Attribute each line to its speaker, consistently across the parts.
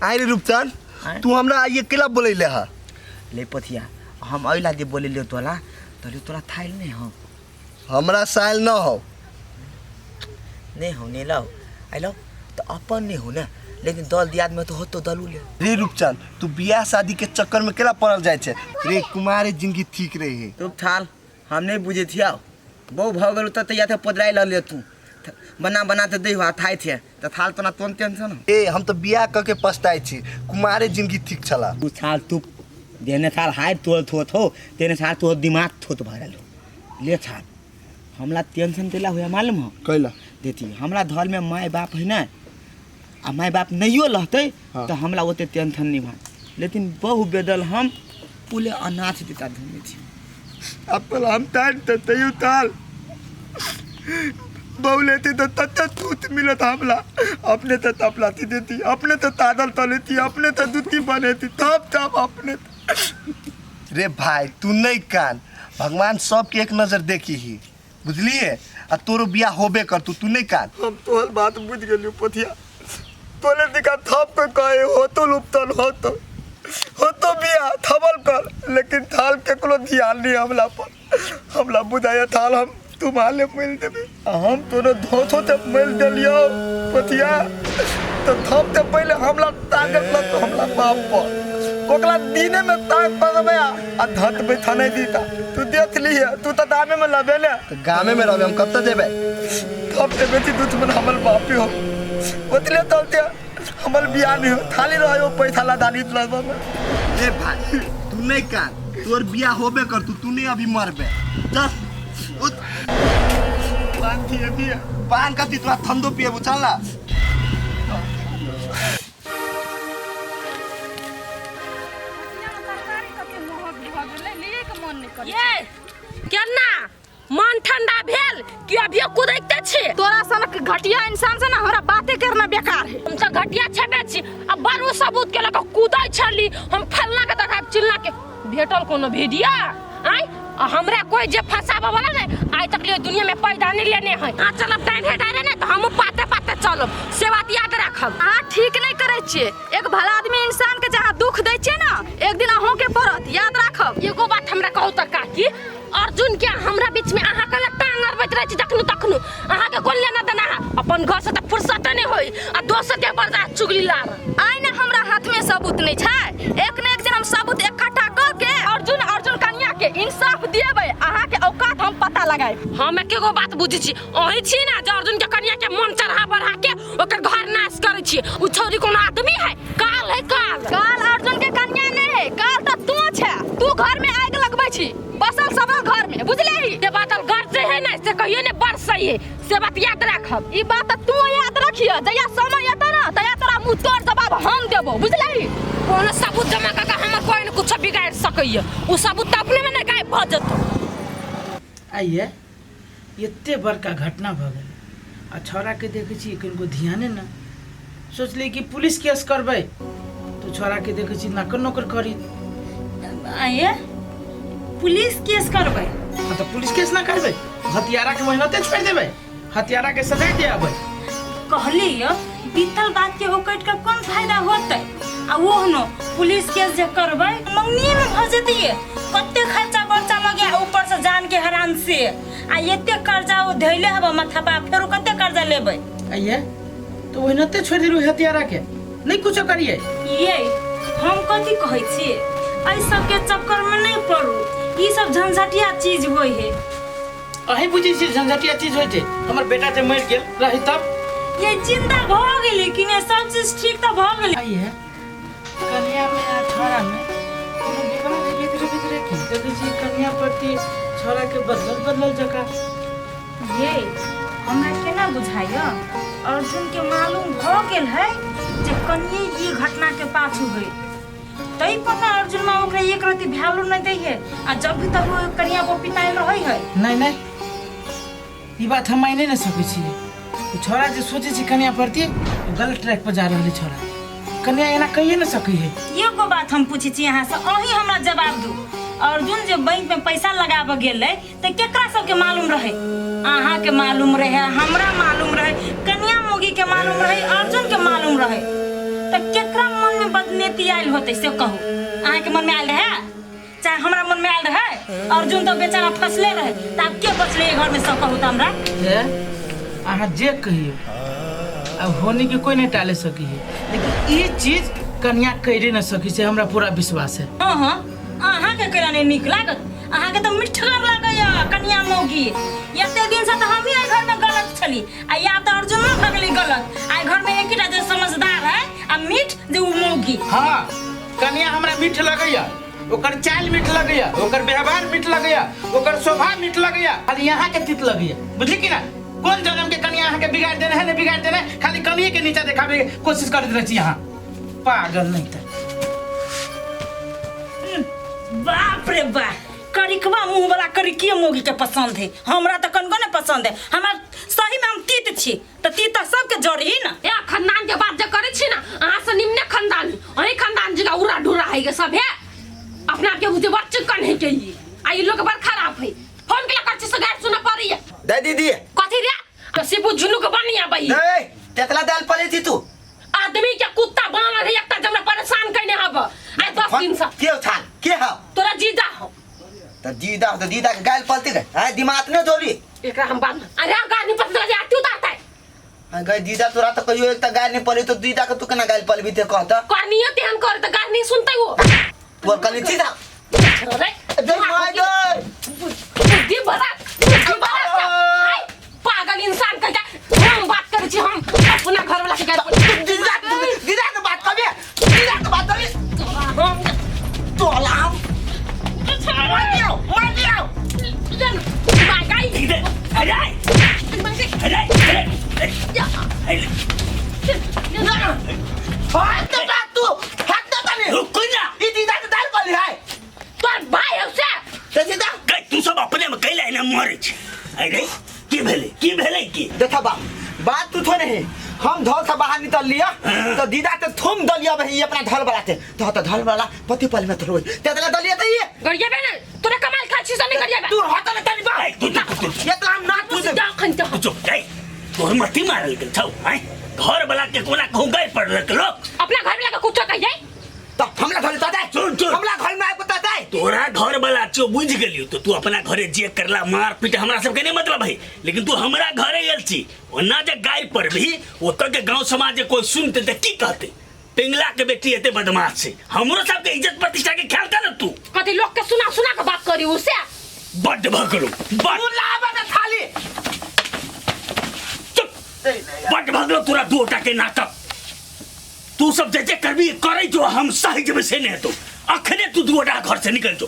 Speaker 1: आए रे रूपचंद, तू हमरा ये केला बोले हा
Speaker 2: ले पथिया हम अइला दे बोले ले तोला तोला थाइल नहीं हो
Speaker 1: हमरा साइल न हो
Speaker 2: नहीं हो नहीं लो आई लो तो अपन नहीं हो ना लेकिन दल दियाद में तो हो तो दलू ले
Speaker 1: रे रूपचंद तू बियाह शादी के चक्कर में केला पड़ल जाए छे रे कुमारे जिंदगी ठीक रहे है
Speaker 2: तू थाल हम नहीं बुझे थिया बहु भ गेल त या त पदराई ल ले तू बना तो दे हुआ थाई थे तो थाल तो ना तोन टेंशन
Speaker 1: ए हम तो बियाह क के पछताई छी कुमारे जिंदगी ठीक छला
Speaker 2: तू थाल तू देने थाल हाय तोल थोत हो तेने थाल तो दिमाग थोत भरल हो ले थाल हमला टेंशन देला हुआ मालूम हो
Speaker 1: कैला
Speaker 2: देती हमरा धल में माय बाप है ना आ माय बाप नहियो रहते तो हमला ओते टेंशन नहीं भाई लेकिन बहु बेदल हम पुले अनाथ देता घूमे थी
Speaker 1: अपन हम तान तयु ताल बहुलेती तो तत्त दूध मिलत हमला अपने तो तपलाती देती अपने तो तादल तलेती अपने तो दूधी बनेती तब अपने रे भाई तू नहीं कान भगवान सबके एक नजर देखी ही बुझलिए आ तोरो बियाह होबे कर तू नहीं कान हम तोहर बात बुझ गेलियो पथिया तोले दिखा थप के कहे हो तो लुप्तन हो तो बियाह थबल कर लेकिन थाल के कोनो ध्यान नहीं हमला बुझाया थाल हम तुम्हारे मिल देबे हम तोरो धोथो ते मिल देलियो पथिया तो थप ते पहले हमला ताकत ल तो हमला बाप पर कोकला दीने में ताक पदबे आ धत बैठा नहीं दीता तू देख लिए तू तो दामे में लबे ले तो गामे में रहबे हम कब तक देबे थप ते बेटी दुश्मन हमल बाप हो ओतले तलते हमल बियाह नहीं हो थाली रहो पैसा ला दानी लबे ए भाई तू नहीं कान तोर बियाह होबे कर तू नहीं अभी मरबे चल पान थी अभी पान का ती तोरा ठंडो पिए बुझला
Speaker 3: ये केना मन ठंडा भेल कि अभी कुदैते छी
Speaker 4: तोरा सनक घटिया इंसान से ना हमरा बातें करना बेकार है
Speaker 3: हम त घटिया छबे छी अब बारू सबूत के लक कुदै छली हम फलना के देखा चिल्ला के भेटल कोनो वीडियो आई हमरा कोई जे फसाबे वाला नै आज तक ले दुनिया में पैदा नहीं लेने है आ चलब टाइम हेटारे नै तो हम पाते चलब से बात याद रखब
Speaker 4: हां ठीक नहीं करे छिए एक भला आदमी इंसान के जहां दुख दै छिए ना एक दिन अहों के पड़त याद रखब
Speaker 3: एगो बात हमरा कहू त काकी अर्जुन के हमरा बीच में आहा के टांग अरबैत रह छी तखनु आहा के कोन लेना देना अपन घर से त फुर्सत नहीं होई आ दोस्त के बर्दाश्त चुगली लार
Speaker 4: आइ ना हमरा हाथ में सबूत नहीं छै एक न एक दिन हम सबूत इकट्ठा क के अर्जुन कन्या के इंसाफ देबै आहा के औकात हम पता लगाए
Speaker 3: हम एकेगो बात बुझी छी ओही छी ना जे अर्जुन के कन्या के मन चढ़ा बढ़ा के ओकर घर नाश करे छी उ छोरी कोनो आदमी है काल
Speaker 4: अर्जुन के कन्या नहीं है काल त तू छै तू घर में आग लगबै छी बसल सब घर में बुझलही
Speaker 3: ये बात घर से है ना से कहियो ने बड़ सही है से बात याद रखब
Speaker 4: ई बात तू याद रखियो जया समय एता ना तया तोरा मुंह तोड़ जवाब हम देबो बुझलही
Speaker 3: कोनो सबूत जमा का हमर कोई न कुछ बिगाड़ सकैय उ सबूत त अपने में न गायब भ जत
Speaker 5: आइए एते बड़का घटना भ गेल आ छोरा के देखे छी किनको ध्याने ना सोचले कि पुलिस केस करबै तो छोरा के देखे छी नौकर करी
Speaker 6: आइए पुलिस केस करबै
Speaker 5: हां तो पुलिस केस ना करबै हथियारा के मेहनते छोड़ देबै हथियारा के सजा देबै
Speaker 6: कहली बीतल बात के होकट का कौन फायदा होतै आ वो न पुलिस केस जे करबै मंगनी में भ जेतिए कते खर्चा बर्चा लगे ऊपर से जान के हैरान से आ एते कर्जा ओ धैले हबा माथा पा फेरो कते कर्जा लेबै
Speaker 5: आइए तो मेहनते छोड़ दिलु हथियारा के नहीं कुछ करिए
Speaker 6: ये हम कथि कहै छी आई सब के चक्कर में नहीं पड़ू ई सब झंझटिया चीज होय है
Speaker 5: अही बुझी छी झंझटिया चीज होय छै हमर बेटा जे मर गेल रही तब
Speaker 6: ये चिंता भ गेलै कि ने सब चीज ठीक त भ गेलै
Speaker 5: आइए कन्या में आ छोरा में कोनो बिगड़ा रे भीतर की देखे छी कन्या प्रति छोरा के बदल जका
Speaker 6: ये हमरा केना बुझाइय अर्जुन के मालूम भ गेल है जे कन्या ई घटना के पाछू है तई पता अर्जुन में ओकरा एक रति वैल्यू नहीं दै है आ जब भी तक कन्या को पिटाइल रहै है
Speaker 5: नहीं ई बात हम माने न सकै छी छोरा जे सोचे छी कन्या प्रति गलत ट्रैक पर जा रहल छोरा कन्या एना कहिए न सकै है
Speaker 6: एगो बात हम पूछे छी यहाँ से अही हमरा जवाब दू अर्जुन जे बैंक में पैसा लगाब गेलै त केकरा सब के मालूम रहे आहा के मालूम रहे हमरा मालूम रहे कन्या मोगी के मालूम रहे अर्जुन के मालूम रहे त केकरा मन में बदनीति आयल होते से कहू अहाँ के मन में आयल रहे चाहे हमरा मन में आयल रहे अर्जुन तो बेचारा फसले रहे त अब के बचले घर में सब कहू त हमरा
Speaker 5: अहाँ जे कहिए अब होने के कोई नहीं टाले सकी है, लेकिन ये चीज कन्या करे न सकी से हमरा पूरा विश्वास है।
Speaker 6: हाँ अहाँ के केना नहीं नीक लागत अहाँ के तो मिठगर लागैया कन्या मौगी एते दिन से तो हम ही घर में गलत छली आ या तो अर्जुन में भगली गलत आ घर में एक ही जो समझदार है आ मीठ जो मौगी।
Speaker 5: हाँ कन्या हमरा मीठ लगैया, ओकर चाल मीठ लगैया, ओकर व्यवहार मीठ लगैया, ओकर स्वभाव मीठ लगैया, खाली यहाँ के तित लगैया, बुझली कि ना? कौन जन्म के कन्या यहाँ के बिगाड़ देने है, नहीं बिगाड़ देने, खाली कन्या के नीचे दिखावे के कोशिश करते रही यहाँ, पागल नहीं था।
Speaker 6: बाप रे बाप करिकवा मुंह वाला करिकिए मौगी के पसंद है, हमरा तो कनको ने पसंद है, हमरा सही में हम तीत छी तो तीत सबके जड़ी ना।
Speaker 3: या खानदान के बात जे करे छी ना अहाँ से निम्न खानदान अही खानदान जगह उड़ा ढुरा है के सब है अपना के बुझे बच्चे कन है के ये आई लोग बड़ खराब है फोन के कर छी से गाड़ सुना पड़ी है
Speaker 1: दे दीदी
Speaker 3: कथि रे कसी बुझलू के बनिया बई
Speaker 1: ए तेतला दाल पले थी तू
Speaker 3: आदमी के कुत्ता बांध है एकटा जमरा परेशान करने हब आई 10 दिन से
Speaker 1: के था के हा
Speaker 3: तोरा जीजा हो
Speaker 1: तो दीदा के गाल पलती गए हां दिमाग ने धोरी
Speaker 3: एकरा हम बांध अरे गाड़ी पर लगे आती उतारता है
Speaker 1: गए दीदा तोरा तो कहियो एक गाल नहीं पले तो दीदा के तू केना गाल पलबी ते कहता
Speaker 3: कनियो तेहन कर त गाड़ी नहीं सुनते वो
Speaker 1: तोर कनी थी था
Speaker 3: अरे
Speaker 1: दे माय गए
Speaker 3: बुद्धि बड़ा आई पागल इंसान का हम बात करे छी हम अपना घर वाला के
Speaker 1: दीदा के बात करबे दीदा के बात करबे
Speaker 3: हम
Speaker 1: तो लाम मार दियो
Speaker 3: जन बाय गाई अरे
Speaker 1: हाथ दे तू हाथ दे तने रुक जा ई दीदा के दाल पली है
Speaker 3: तोर भाई है से
Speaker 1: ते दीदा
Speaker 7: गई तू सब अपने में कैला ना मरे छ अरे की भेले की
Speaker 1: देखा बात तू थोड़े है हम धल से बाहर निकल लिया तो दीदा के थुम दलिया भाई अपना धल वाला थे तो धल वाला पति पल में थोड़ी तेतला दलिया तो ये
Speaker 3: गरिया बे ना तोरे कमाल खाची से नहीं गरिया बे
Speaker 1: तू हटा ना तनी बा
Speaker 7: तू
Speaker 1: ये तो हम ना
Speaker 3: तू
Speaker 1: तुझे
Speaker 3: जा खंत
Speaker 7: तू चुप जाए तोर मती मारल के छौ हैं घर वाला के कोना कहूं गए पड़ रख लोग
Speaker 3: अपना घर वाला का कुछ कह जाए
Speaker 1: तो हमला धल ता जाए
Speaker 7: सुन
Speaker 1: हमला घर में पता जाए
Speaker 7: तोरा घर वाला चो बुझ गेलियो तो तू अपना घरे जे करला मार पीट हमरा सब के नहीं मतलब है, लेकिन तू हमरा घरे गेल छी ओना जे गाय पर भी ओत के गांव समाज कोई सुनते त की कहते पिंगला के बेटी एते बदमाश छै हमरो सब के इज्जत प्रतिष्ठा के ख्याल कर तू
Speaker 3: कथि लोग के सुना के बात करी उसे
Speaker 7: बड भगलो बड
Speaker 1: लावा ना खाली
Speaker 7: बड भगलो तोरा दूटा के नाटक तू सब जे करबी करे जो हम सही जब से नहीं तो अखने तू दूटा घर से निकल जो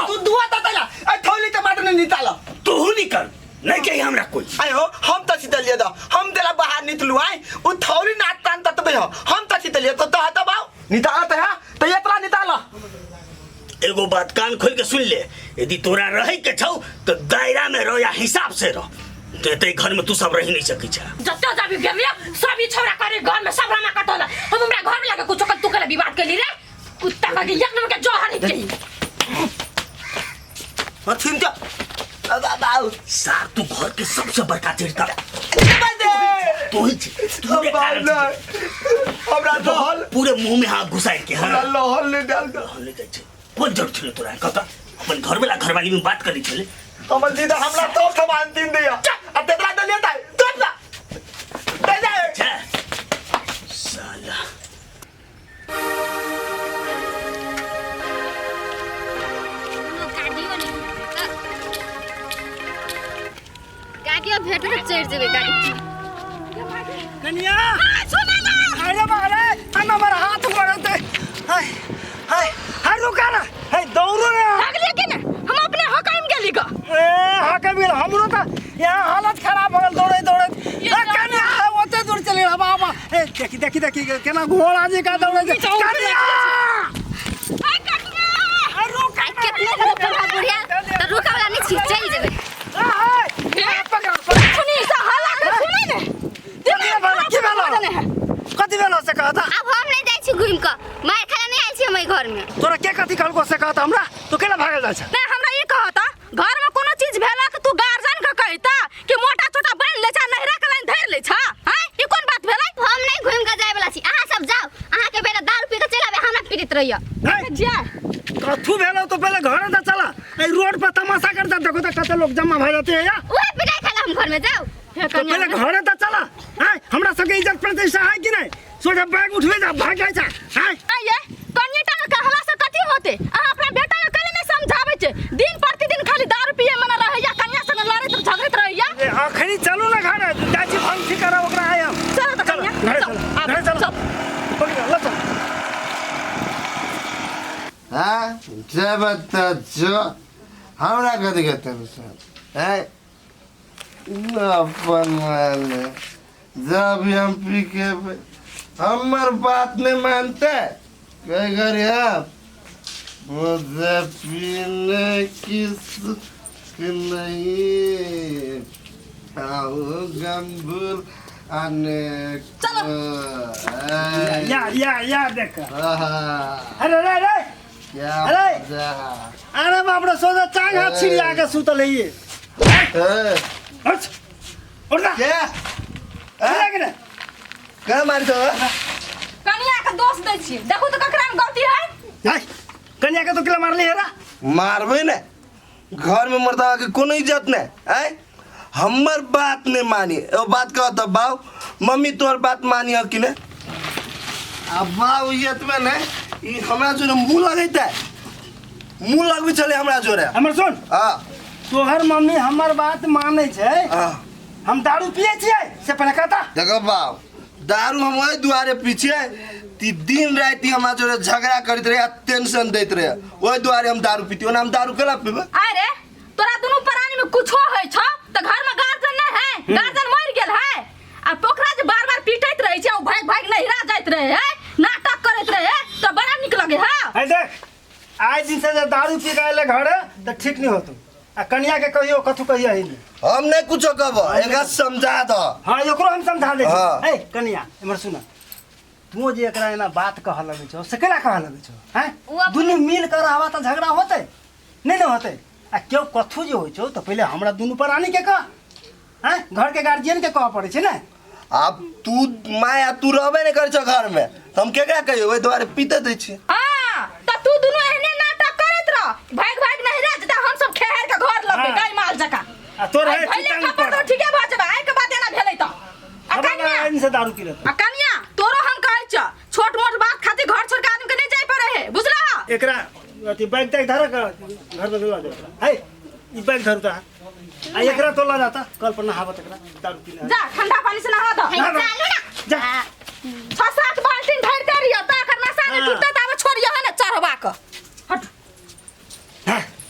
Speaker 1: तू दुआ तो तला ए थोली टमाटर ने निकाला
Speaker 7: तू निकल नहीं कही हमरा कोई
Speaker 1: आयो हम तो सीधलिए दा हम तेरा बाहर निकलू आई उ थोली नाट तान ततबे हो हम तो सीधलिए तो हटा बाऊ निकाला तो है तो इतना निकाला
Speaker 7: एगो बात कान खोल के सुन ले यदि तोरा रहे के छौ तो दायरा में रहो या हिसाब से रहो ते घर में तू सब रह नहीं सकी छ
Speaker 3: जत्तो जाबी गेलिया सब ई छोरा करे घर में सब रामा कटोला हम हमरा घर में लगे कुछ तू करे विवाद के लिए रे कुत्ता का एक नंबर के जोहर है
Speaker 1: मथिन जा बाऊ
Speaker 7: सार तू घर के सबसे बड़का चिड़का
Speaker 1: बंदे
Speaker 7: तू ही तू ने कारण
Speaker 1: हमरा लहल
Speaker 7: पूरे मुंह में हाथ घुसाए के हां
Speaker 1: लहल ले डाल दो
Speaker 7: ले जाय छै कोन जरूरत छले तोरा कहता अपन घर वाली में बात करी छले
Speaker 1: हमर दीदा हमरा तो सामान दिन दिया अब तेरा दलिया था तो जा दे जा
Speaker 7: साला
Speaker 8: गाड़ियों भेटो तो चढ़ जेबे गाड़ी
Speaker 1: कन्या सुना ना अरे मारे अन्ना मेरा हाथ पड़ते हाय हाय हाय रुका ना हाय दौड़ो ना
Speaker 3: भागले के ना हम अपने हकाम गेली का
Speaker 1: ए हकाम गेल हमरो का यहां हालत खराब हो गल दौड़े कन्या ओते दूर चले बाबा ए देखी केना घोड़ा जी का दौड़े कन्या
Speaker 3: आई कटना
Speaker 8: आई रुका कितने रुका बुढ़िया तो रुका वाला नहीं छी चल जेबे
Speaker 1: हाय पकड़
Speaker 3: सुनी सा हाला के सुनी ने
Speaker 1: कथी भेलो से कहता
Speaker 8: अब हम नहीं जाई छी घूम के मार खाना नहीं आई छी हम घर में
Speaker 1: तोरा के कथी कहलको से कहता हमरा तू केना भागल जा छ
Speaker 4: नहीं हमरा ये कहता घर में कोनो चीज भेला कि तू गार्जियन के कहता कि मोटा छोटा बन ले छ नहरा के लाइन धर ले छ हां ई कोन बात भेलै
Speaker 8: हम नहीं घूम के जाय वाला छी अहाँ सब जाओ अहाँ के बेटा दारू पी के चला रहिया
Speaker 3: जा
Speaker 9: कथू भेलो तो पहले घर जा चला ए रोड पर तमाशा करता देखो तो कते लोग जमा भ जाते हैं या
Speaker 8: ओए पिटाई खाला हम घर में जाओ
Speaker 9: तो पहले घर जा चला हैं हमरा सबके इज्जत प्रतिष्ठा है कि नहीं सोचा बैग उठवे जा भाग जाय छै हैं
Speaker 4: आइए कन्याटा कहला से कथी होते अहाँ अपना बेटा के कले नहीं समझावे छे दिन प्रतिदिन खाली दारू पिए मन रहैया कन्या संग लड़ैत झगड़ैत रहैया
Speaker 9: ए आखिरी चलो ना घर जाची भंग करा ओकरा आया
Speaker 4: चलो त कन्या
Speaker 9: घर चलो पकड़ ला चल
Speaker 1: हाँ जब तक जो हमरा कथी कहते हैं अपन वाले जब हम पी के हमार बात नहीं मानते कई घर आप मुझे पीने की सुख नहीं आओ गंभीर आने
Speaker 9: या देख
Speaker 1: हाँ
Speaker 9: अरे रे रे
Speaker 1: क्या
Speaker 9: अरे!
Speaker 1: मजा।
Speaker 9: अरे बाप रे सोचा चांग हाथ छिड़िया के सुतल है ये
Speaker 1: ए,
Speaker 9: हट उठ जा
Speaker 1: क्या
Speaker 9: छिड़ा के
Speaker 1: क्या मारी तो
Speaker 4: कन्या के दोष दै छी देखो तो ककरा में गलती है
Speaker 9: हाय कन्या के तो किला मारले हेरा
Speaker 1: मारबे ने घर में मर्दा के कोनो इज्जत नहीं है हमर बात नहीं मानी ओ बात कहो तो बाऊ मम्मी तोर बात मानी हो कि नहीं अब बाऊ इज्जत में ने ई हमरा जोरे मुंह लगैता मुंह लगबे चले हमरा जोरे
Speaker 9: हमर सुन
Speaker 1: हां
Speaker 9: तोहर मम्मी हमर बात माने छै हम दारू पिए छियै से पहले कहता
Speaker 1: देखो बाऊ दारू हम ओइ दुआरे पीछे ती दिन रात हमरा जोरे झगड़ा करत रहे टेंशन दैत रहे ओइ दुआरे हम दारू पीती ओना हम दारू केला पीबे
Speaker 4: अरे तोरा दोनों प्राणी में कुछो है छ त घर में गार्जियन नहीं है गार्जियन मर गेल है आ पोखरा जे बार-बार पीटैत रहे छै ओ भाग नहिरा जाइत रहे है नाटक करैत रहे तो बड़ा निक लगे है
Speaker 9: है देख आज दिन से जब दारू पी के घर तो ठीक नहीं होतो आ कन्या के कहियो कथु कहियो ही नहीं
Speaker 1: हम नहीं कुछो कहबो एका समझा दो
Speaker 9: हां एकरो हम समझा दे
Speaker 1: हाँ।
Speaker 9: ए कन्या इमर सुन तू जे एकरा एना बात कह लगे छो से केला कह लगे छो हैं दुनु मिल कर आवा त झगड़ा होते नहीं ना होते आ क्यों कथु जे होय छो तो पहले हमरा दुनु प्राणी के कह हैं घर के गार्जियन के कह पड़े छै ना
Speaker 1: अब तू माया तू रहबे नहीं कर घर में तो हम केकरा कहियो ओइ दुआरे पीते दै छी
Speaker 4: हां त तू दोनों एहने नाटक करैत रह भाग नहिरा जता हम सब खेहर के घर लगे गाय माल जका
Speaker 9: आ तोर है
Speaker 4: पहले
Speaker 9: चिकन
Speaker 4: खबर तो ठीके भ जबा आइ के बाद एना भेलै त आ कन्या
Speaker 9: इनसे दारू पी लेता
Speaker 4: आ कन्या तोरो हम कहै छ छोट मोट बात खातिर घर छोड़ के आदमी के नहीं जाय पड़े है बुझला
Speaker 9: एकरा अथी बैग तक धर घर में ला दे है ई बैग धरता आ एकरा तो ला जाता कल पर नहावत एकरा दारू पी ले
Speaker 4: जा ठंडा पानी से नहा दो
Speaker 9: जा
Speaker 4: जा 6-7